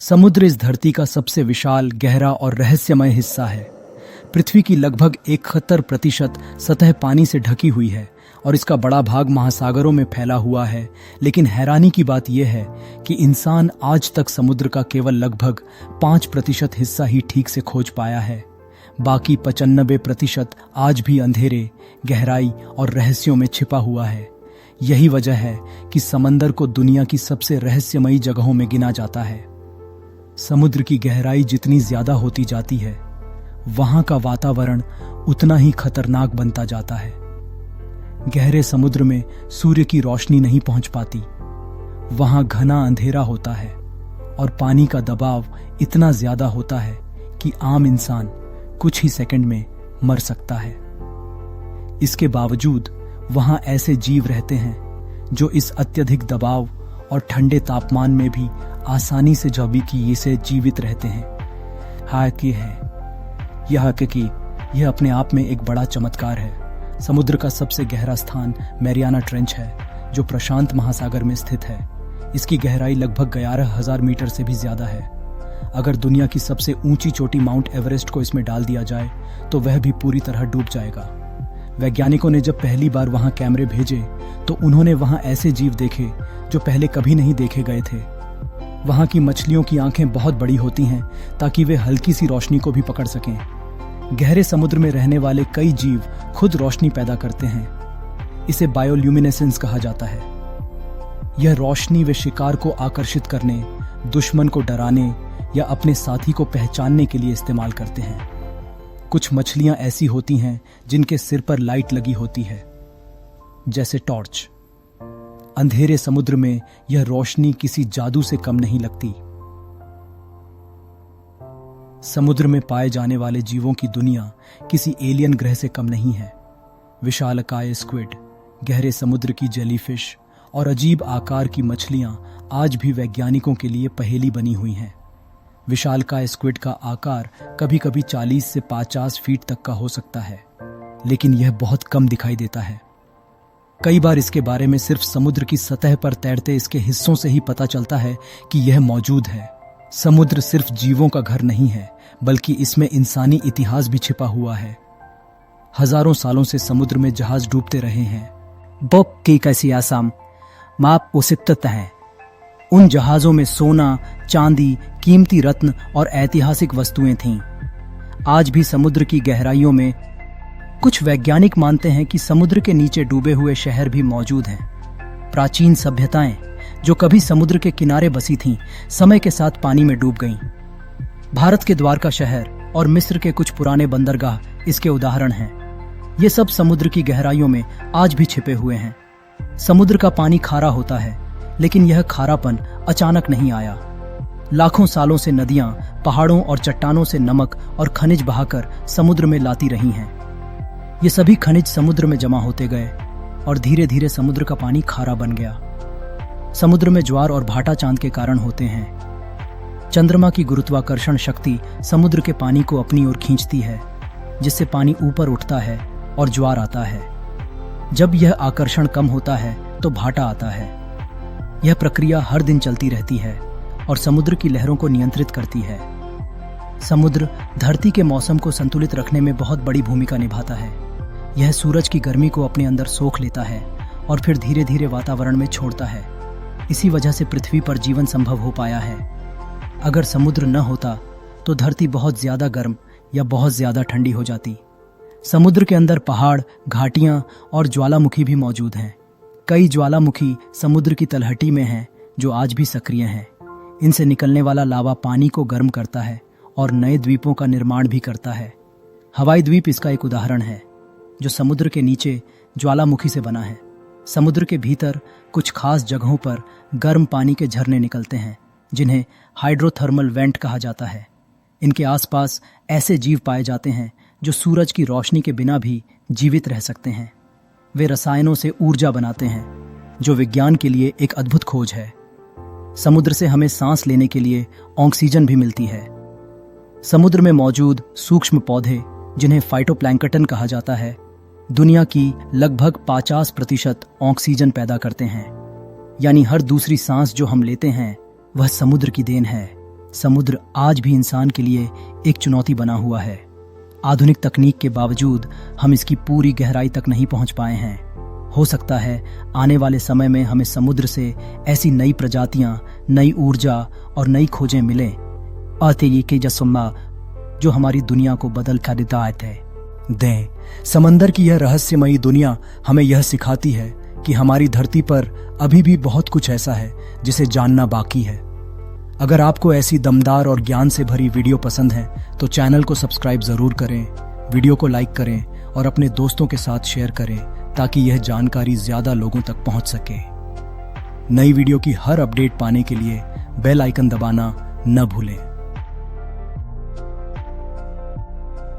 समुद्र इस धरती का सबसे विशाल, गहरा और रहस्यमय हिस्सा है। पृथ्वी की लगभग 71% सतह पानी से ढकी हुई है और इसका बड़ा भाग महासागरों में फैला हुआ है। लेकिन हैरानी की बात यह है कि इंसान आज तक समुद्र का केवल लगभग 5% हिस्सा ही ठीक से खोज पाया है। बाकी 95% आज भी अंधेरे, गहराई और रहस्यों में छिपा हुआ है। यही वजह है कि समंदर को दुनिया की सबसे रहस्यमयी जगहों में गिना जाता है। समुद्र की गहराई जितनी ज्यादा होती जाती है, वहां का वातावरण उतना ही खतरनाक बनता जाता है। गहरे समुद्र में सूर्य की रोशनी नहीं पहुंच पाती, वहां घना अंधेरा होता है और पानी का दबाव इतना ज्यादा होता है कि आम इंसान कुछ ही सेकंड में मर सकता है। इसके बावजूद वहां ऐसे जीव रहते हैं जो इस अत्यधिक दबाव और ठंडे तापमान में भी आसानी से जबकि से जीवित रहते हैं। यह अपने आप में एक बड़ा चमत्कार है। समुद्र का सबसे गहरा स्थान मैरियाना ट्रेंच है, जो प्रशांत महासागर में स्थित है। इसकी गहराई लगभग 11,000 मीटर से भी ज्यादा है। अगर दुनिया की सबसे ऊंची चोटी माउंट एवरेस्ट को इसमें डाल दिया जाए तो वह भी पूरी तरह डूब जाएगा। वैज्ञानिकों ने जब पहली बार वहां कैमरे भेजे तो उन्होंने वहां ऐसे जीव देखे जो पहले कभी नहीं देखे गए थे। वहां की मछलियों की आंखें बहुत बड़ी होती हैं ताकि वे हल्की सी रोशनी को भी पकड़ सकें। गहरे समुद्र में रहने वाले कई जीव खुद रोशनी पैदा करते हैं। इसे बायोल्यूमिनेसेंस कहा जाता है। यह रोशनी वे शिकार को आकर्षित करने, दुश्मन को डराने या अपने साथी को पहचानने के लिए इस्तेमाल करते हैं। कुछ मछलियां ऐसी होती हैं जिनके सिर पर लाइट लगी होती है, जैसे टॉर्च। अंधेरे समुद्र में यह रोशनी किसी जादू से कम नहीं लगती। समुद्र में पाए जाने वाले जीवों की दुनिया किसी एलियन ग्रह से कम नहीं है। विशालकाय स्क्विड, गहरे समुद्र की जेलीफिश और अजीब आकार की मछलियां आज भी वैज्ञानिकों के लिए पहेली बनी हुई हैं। विशालकाय स्क्विड का आकार कभी कभी 40 से 50 फीट तक का हो सकता है, लेकिन यह बहुत कम दिखाई देता है। कई बार इसके बारे में सिर्फ समुद्र की सतह पर तैरते इसके हिस्सों से ही पता चलता है कि यह मौजूद है। समुद्र सिर्फ जीवों का घर नहीं है, बल्कि इसमें इंसानी इतिहास भी छिपा हुआ है। हजारों सालों से समुद्र में जहाज डूबते रहे हैं। बोक की कैसी आसाम माप उसित है। उन जहाजों में सोना, चांदी, कीमती रत्न और ऐतिहासिक वस्तुएं थीं। आज भी समुद्र की गहराइयों में कुछ वैज्ञानिक मानते हैं कि समुद्र के नीचे डूबे हुए शहर भी मौजूद हैं। प्राचीन सभ्यताएं जो कभी समुद्र के किनारे बसी थीं, समय के साथ पानी में डूब गईं। भारत के द्वारका शहर और मिस्र के कुछ पुराने बंदरगाह इसके उदाहरण हैं। ये सब समुद्र की गहराइयों में आज भी छिपे हुए हैं। समुद्र का पानी खारा होता है, लेकिन यह खारापन अचानक नहीं आया। लाखों सालों से नदियां पहाड़ों और चट्टानों से नमक और खनिज बहाकर समुद्र में लाती रही हैं। ये सभी खनिज समुद्र में जमा होते गए और धीरे धीरे समुद्र का पानी खारा बन गया। समुद्र में ज्वार और भाटा चांद के कारण होते हैं। चंद्रमा की गुरुत्वाकर्षण शक्ति समुद्र के पानी को अपनी ओर खींचती है, जिससे पानी ऊपर उठता है और ज्वार आता है। जब यह आकर्षण कम होता है तो भाटा आता है। यह प्रक्रिया हर दिन चलती रहती है और समुद्र की लहरों को नियंत्रित करती है। समुद्र धरती के मौसम को संतुलित रखने में बहुत बड़ी भूमिका निभाता है। यह सूरज की गर्मी को अपने अंदर सोख लेता है और फिर धीरे धीरे वातावरण में छोड़ता है। इसी वजह से पृथ्वी पर जीवन संभव हो पाया है। अगर समुद्र न होता तो धरती बहुत ज्यादा गर्म या बहुत ज्यादा ठंडी हो जाती। समुद्र के अंदर पहाड़, घाटियां और ज्वालामुखी भी मौजूद हैं। कई ज्वालामुखी समुद्र की तलहटी में हैं, जो आज भी सक्रिय हैं। इनसे निकलने वाला लावा पानी को गर्म करता है और नए द्वीपों का निर्माण भी करता है। हवाई द्वीप इसका एक उदाहरण है, जो समुद्र के नीचे ज्वालामुखी से बना है। समुद्र के भीतर कुछ खास जगहों पर गर्म पानी के झरने निकलते हैं, जिन्हें हाइड्रोथर्मल वेंट कहा जाता है। इनके आसपास ऐसे जीव पाए जाते हैं जो सूरज की रोशनी के बिना भी जीवित रह सकते हैं। वे रसायनों से ऊर्जा बनाते हैं, जो विज्ञान के लिए एक अद्भुत खोज है। समुद्र से हमें सांस लेने के लिए ऑक्सीजन भी मिलती है। समुद्र में मौजूद सूक्ष्म पौधे, जिन्हें फाइटोप्लैंक्टन कहा जाता है, दुनिया की लगभग 50% ऑक्सीजन पैदा करते हैं। यानी हर दूसरी सांस जो हम लेते हैं वह समुद्र की देन है। समुद्र आज भी इंसान के लिए एक चुनौती बना हुआ है। आधुनिक तकनीक के बावजूद हम इसकी पूरी गहराई तक नहीं पहुंच पाए हैं। हो सकता है आने वाले समय में हमें समुद्र से ऐसी नई प्रजातियां, नई ऊर्जा और नई खोजें मिले के जसम्मा जो हमारी दुनिया को बदल कर दें। समंदर की यह रहस्यमयी दुनिया हमें यह सिखाती है कि हमारी धरती पर अभी भी बहुत कुछ ऐसा है जिसे जानना बाकी है। अगर आपको ऐसी दमदार और ज्ञान से भरी वीडियो पसंद है तो चैनल को सब्सक्राइब जरूर करें, वीडियो को लाइक करें और अपने दोस्तों के साथ शेयर करें ताकि यह जानकारी ज्यादा लोगों तक पहुंच सके। नई वीडियो की हर अपडेट पाने के लिए बेल आइकन दबाना न भूलें।